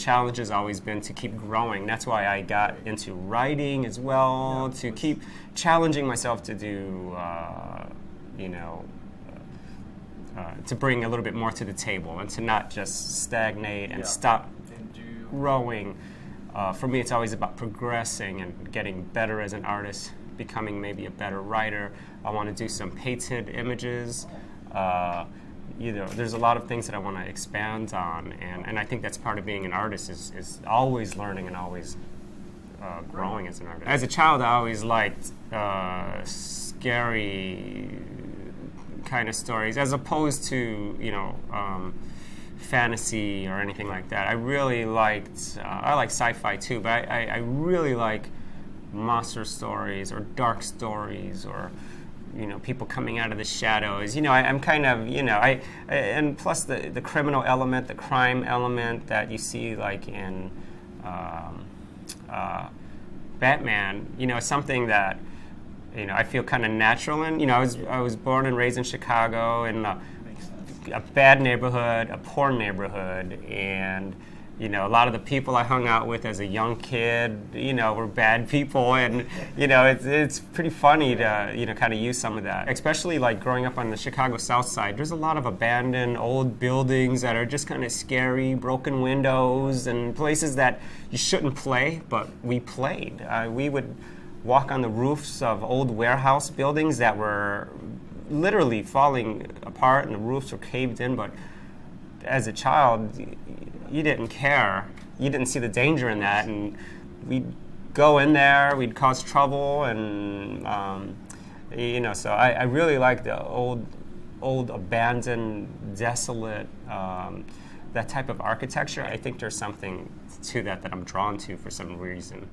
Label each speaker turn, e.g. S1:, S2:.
S1: challenge has always been to keep growing. That's why I got into writing as well, to keep challenging myself to do, to bring a little bit more to the table and to not just stagnate and stop growing. For me, it's always about progressing and getting better as an artist, becoming maybe a better writer. I want to do some painted images. There's a lot of things that I want to expand on, and I think that's part of being an artist is always learning and always growing as an artist. As a child, I always liked scary kind of stories, as opposed to fantasy or anything like that. I really liked, I like sci-fi too, but I really like monster stories or dark stories or people coming out of the shadows. I'm kind of, and plus the criminal element, the crime element that you see like in Batman, something that I feel kind of natural in. I was born and raised in Chicago in a bad neighborhood, a poor neighborhood, and a lot of the people I hung out with as a young kid, were bad people, and it's pretty funny to kind of use some of that. Especially like growing up on the Chicago South Side, there's a lot of abandoned old buildings that are just kind of scary, broken windows, and places that you shouldn't play, but we played. We would walk on the roofs of old warehouse buildings that were literally falling apart and the roofs were caved in, but as a child, you didn't care. You didn't see the danger in that, and we'd go in there, we'd cause trouble, and so I really like the old abandoned, desolate, that type of architecture. I think there's something to that I'm drawn to for some reason.